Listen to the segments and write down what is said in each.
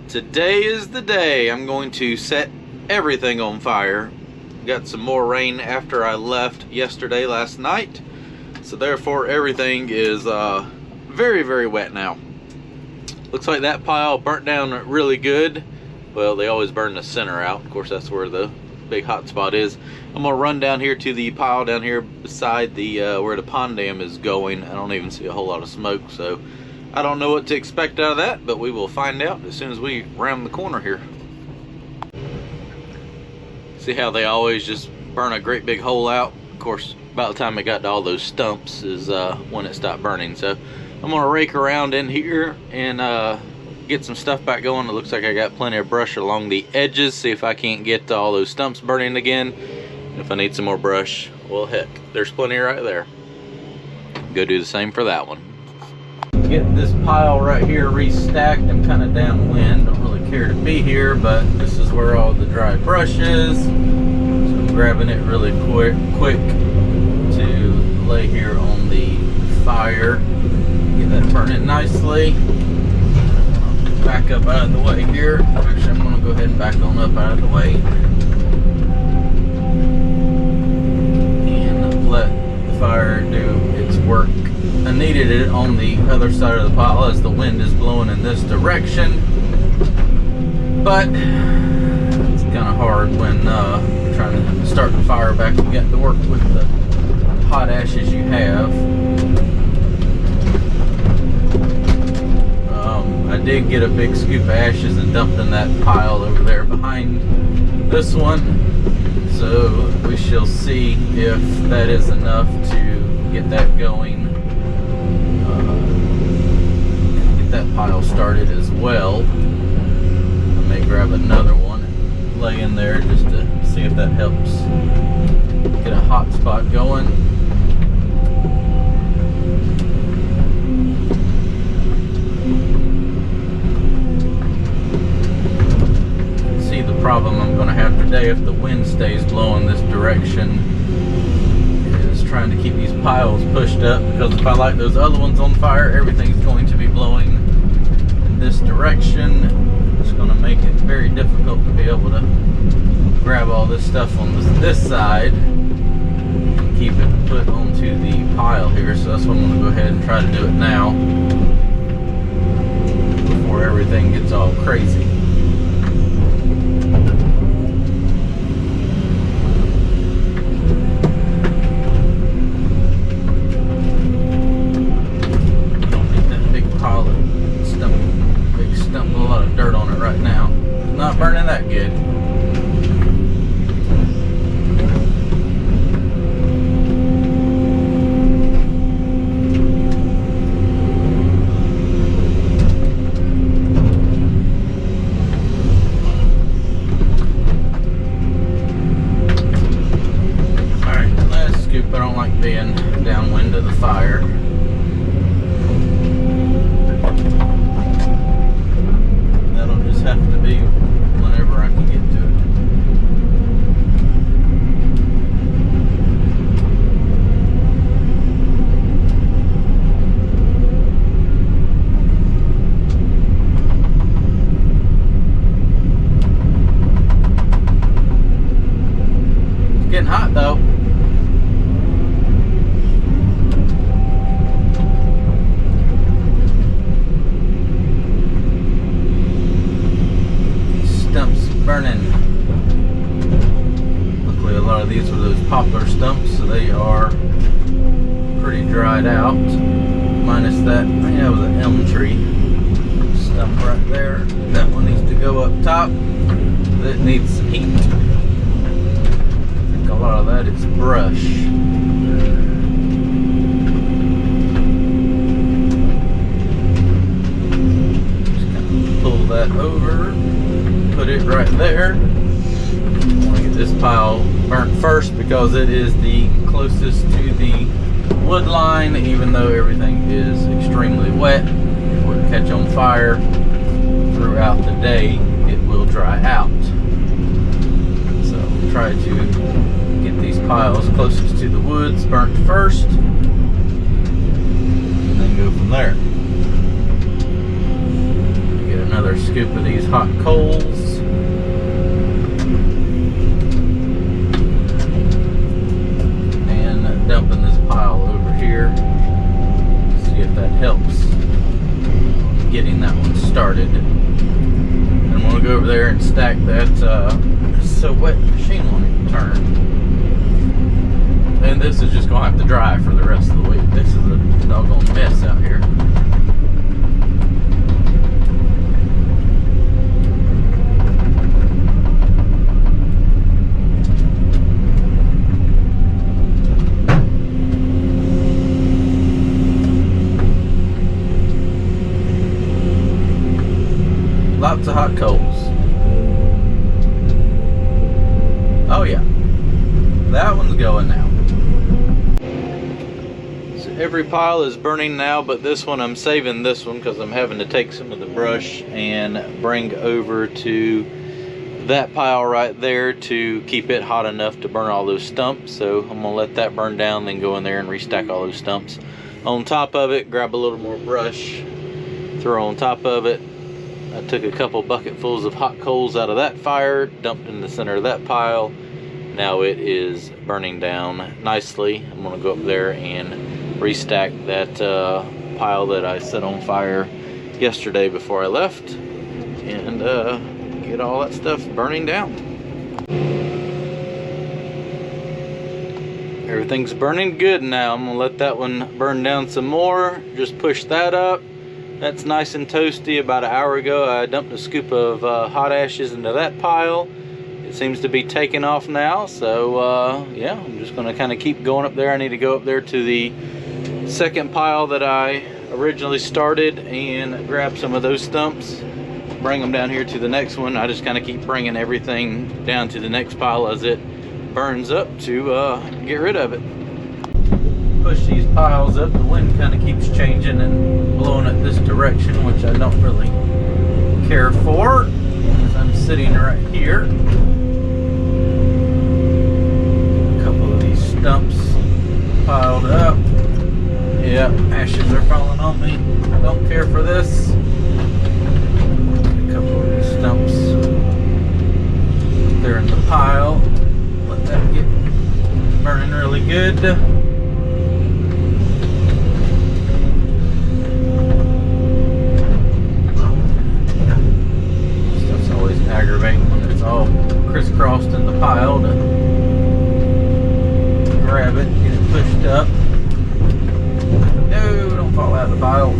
Today is the day I'm going to set everything on fire. Got some more rain after I left yesterday last night, so therefore everything is very, very wet now. Looks like that pile burnt down really good. Well, they always burn the center out. Of course, that's where the big hot spot is. I'm gonna run down here to the pile down here beside the where the pond dam is going. I don't even see a whole lot of smoke, so I don't know what to expect out of that, but we will find out as soon as we round the corner here. See how they always just burn a great big hole out? Of course, about the time it got to all those stumps is when it stopped burning. So I'm gonna rake around in here and get some stuff back going. It looks like I got plenty of brush along the edges. See if I can't get all those stumps burning again. If I need some more brush, well, heck, there's plenty right there. Go do the same for that one. Get this pile right here restacked. I'm kind of downwind, don't really care to be here, but this is where all the dry brush is. So I'm grabbing it really quick to lay here on the fire. Get that burning nicely. Back up out of the way here. Actually, I'm going to go ahead and back on up out of the way and let the fire do its work. I needed it on the other side of the pile as the wind is blowing in this direction, but it's kind of hard when trying to start the fire back and get to work with the hot ashes you have. I did get a big scoop of ashes and dumped in that pile over there behind this one, so we shall see if that is enough to get that going. Get that pile started as well. I may grab another one and lay in there just to see if that helps get a hot spot going. Problem I'm going to have today if the wind stays blowing this direction is trying to keep these piles pushed up, because if I light those other ones on fire, everything's going to be blowing in this direction. It's going to make it very difficult to be able to grab all this stuff on this side and keep it put onto the pile here. So that's what I'm going to go ahead and try to do it now before everything gets all crazy. Not burning that good. Alright, last scoop. I don't like being downwind of the fire. That'll just have to be whenever I can get to it. It's getting hot though. Burning. Luckily a lot of these were those poplar stumps, so they are pretty dried out, minus that, I think that was an elm tree stump right there. That one needs to go up top. That needs some heat. I think a lot of that is brush. Just kind of pull that over. Put it right there. I want to get this pile burnt first because it is the closest to the wood line, even though everything is extremely wet. It will catch on fire throughout the day. It will dry out. So try to get these piles closest to the woods burnt first, and then go from there. Get another scoop of these hot coals. And dumping this pile over here. See if that helps getting that one started. And I'm gonna go over there and stack that. It's so wet, the machine won't even turn. And this is just gonna have to dry for the rest of the week. This is a doggone mess out here. Lots of hot coals. Oh yeah, that one's going now. So every pile is burning now, but this one, I'm saving this one because I'm having to take some of the brush and bring over to that pile right there to keep it hot enough to burn all those stumps. So I'm gonna let that burn down, then go in there and restack all those stumps. On top of it, grab a little more brush, throw on top of it. I took a couple bucketfuls of hot coals out of that fire, dumped in the center of that pile. Now it is burning down nicely. I'm gonna go up there and restack that pile that I set on fire yesterday before I left, and get all that stuff burning down. Everything's burning good now. I'm gonna let that one burn down some more. Just push that up. That's nice and toasty. About an hour ago I dumped a scoop of hot ashes into that pile. It seems to be taking off now, so yeah, I'm just gonna kind of keep going up there. I need to go up there to the second pile that I originally started and grab some of those stumps, bring them down here to the next one. I just kind of keep bringing everything down to the next pile as it burns up to get rid of it. Push these piles up. The wind kind of keeps changing and blowing it this direction, which I don't really care for, as I'm sitting right here. A couple of these stumps piled up. Yeah, ashes are falling on me. I don't care for this. A couple of these stumps. They're in the pile. Let that get burning really good. Aggravating when it's all crisscrossed in the pile to grab it, get it pushed up. No, don't fall out of the pile.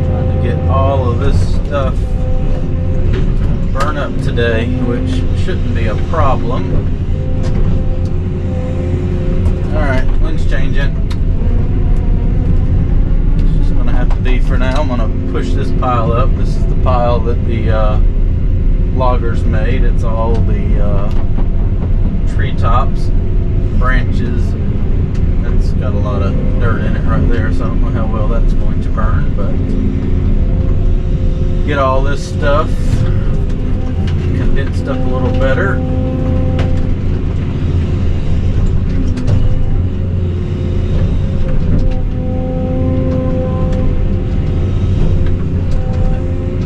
Trying to get all of this stuff burn up today, which shouldn't be a problem. Alright, wind's changing. It's just gonna have to be for now. I'm gonna push this pile up. This is the pile that the loggers made. It's all the treetops, branches. That's got a lot of dirt in it right there, so I don't know how well that's going to burn, but get all this stuff condensed up a little better.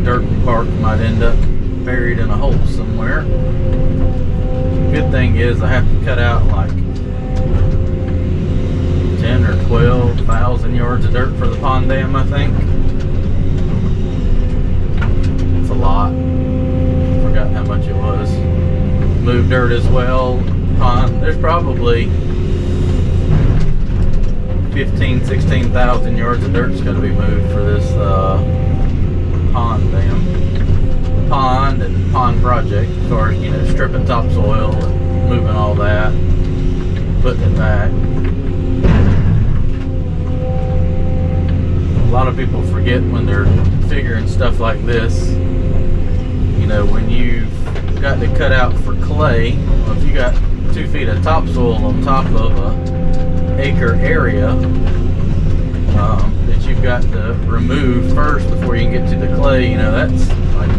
Dirt and bark might end up buried in a hole somewhere. Good thing is I have to cut out like 10 or 12,000 yards of dirt for the pond dam, I think. It's a lot. Forgot how much it was. Move dirt as well. Pond, there's probably 15, 16,000 yards of dirt's got to be moved for this pond dam. Pond and pond project, as far as, you know, stripping topsoil and moving all that, putting it back. A lot of people forget when they're figuring stuff like this, you know, when you've got to cut out for clay, well, if you got 2 feet of topsoil on top of a acre area that you've got to remove first before you can get to the clay, you know, that's like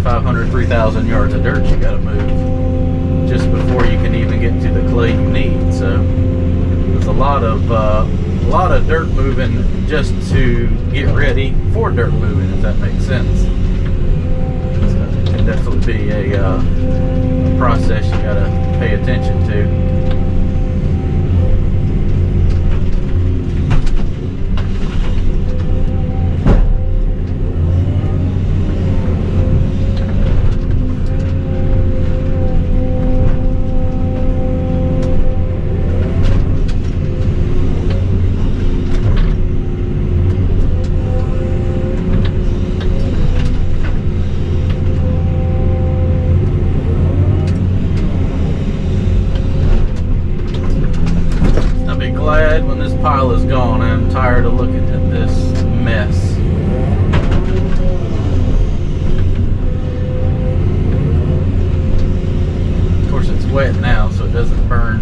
2,500, 3,000 yards of dirt you got to move just before you can even get to the clay you need. So there's a lot of dirt moving just to get ready for dirt moving, if that makes sense. So it can definitely be a process you got to pay attention to. When this pile is gone, I'm tired of looking at this mess. Of course, it's wet now, so it doesn't burn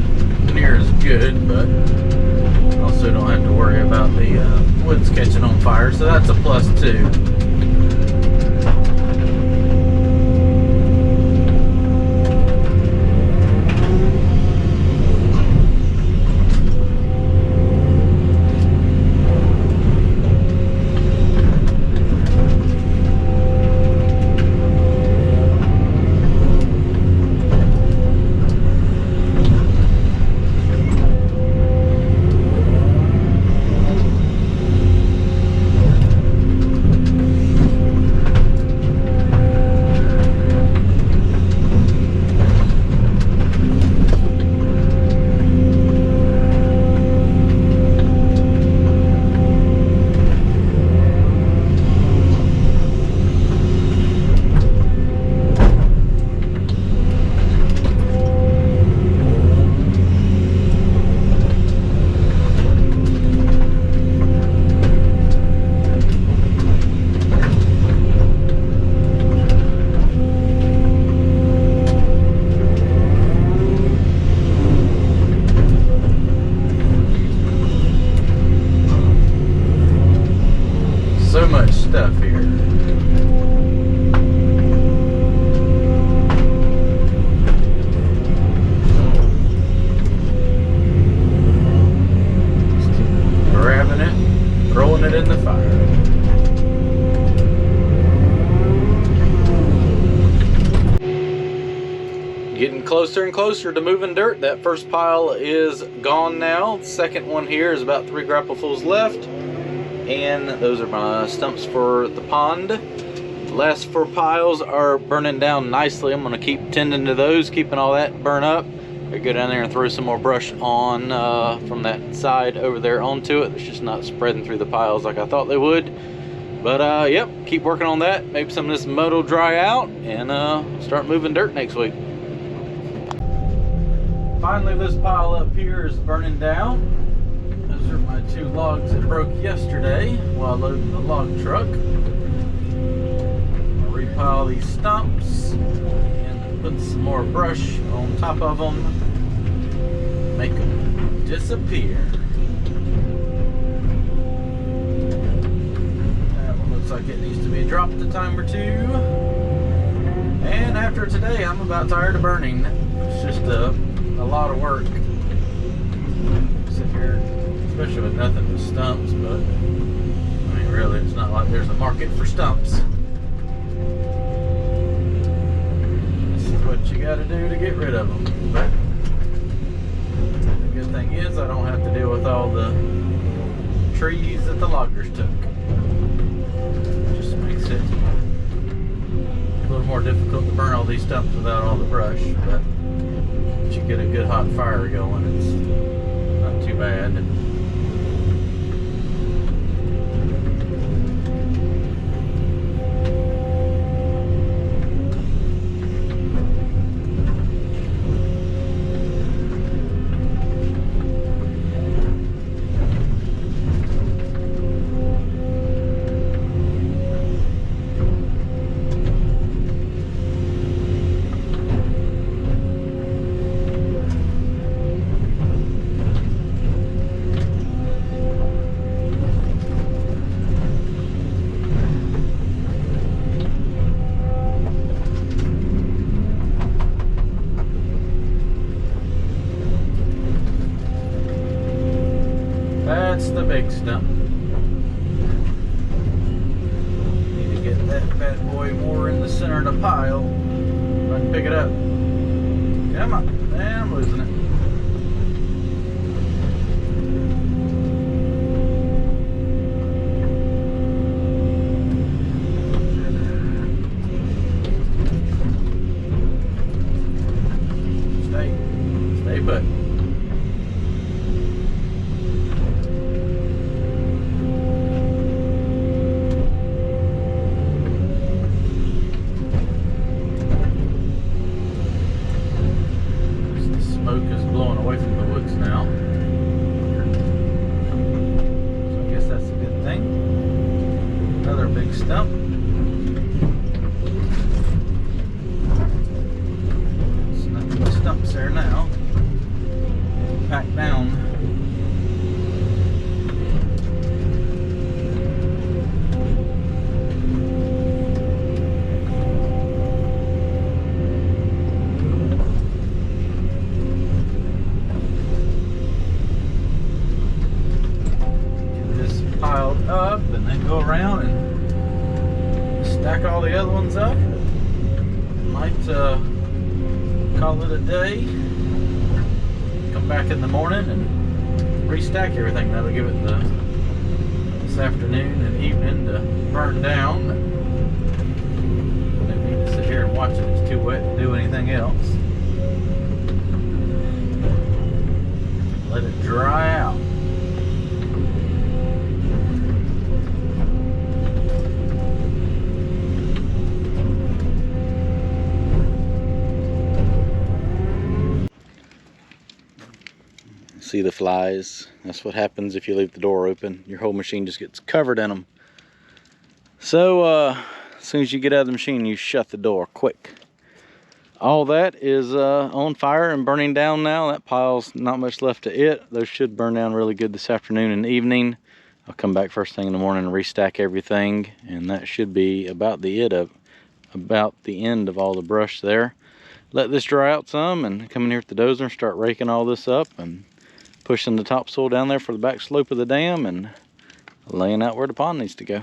near as good, but also don't have to worry about the woods catching on fire, so that's a plus too. So much stuff here. Just keep grabbing it, throwing it in the fire. Getting closer and closer to moving dirt. That first pile is gone now. The second one here is about 3 grapplefuls left. And those are my stumps for the pond. The last 4 piles are burning down nicely. I'm going to keep tending to those, keeping all that burn up. I go down there and throw some more brush on from that side over there onto it. It's just not spreading through the piles like I thought they would. But yep, keep working on that. Maybe some of this mud will dry out and start moving dirt next week. Finally, this pile up here is burning down. Those are my 2 logs that broke yesterday while loading the log truck. I'll repile these stumps and put some more brush on top of them. Make them disappear. That one looks like it needs to be dropped a time or 2. And after today, I'm about tired of burning. It's just a lot of work. Sit here, especially with nothing but stumps, but I mean really it's not like there's a market for stumps. This is what you got to do to get rid of them. But the good thing is I don't have to deal with all the trees that the loggers took. It just makes it a little more difficult to burn all these stumps without all the brush, but once you get a good hot fire going, it's not too bad. big stump. Need to get that bad boy more in the center of the pile. I can pick it up. Come on. And I'm losing it. Stay put. Smoke is blowing away from the woods now. So I guess that's a good thing. Another big stump. There's nothing but stumps there now. Packed down. Piled up and then go around and stack all the other ones up. Might call it a day. Come back in the morning and restack everything. That'll give it this afternoon and evening to burn down. Don't need to sit here and watch it. It's too wet to do anything else. Let it dry out. See the flies? That's what happens if you leave the door open. Your whole machine just gets covered in them. So as soon as you get out of the machine, you shut the door quick. All that is on fire and burning down now. That pile's not much left to it. Those should burn down really good this afternoon and evening. I'll come back first thing in the morning and restack everything, and that should be about the end of all the brush there. Let this dry out some and come in here with the dozer and start raking all this up and pushing the topsoil down there for the back slope of the dam and laying out where the pond needs to go.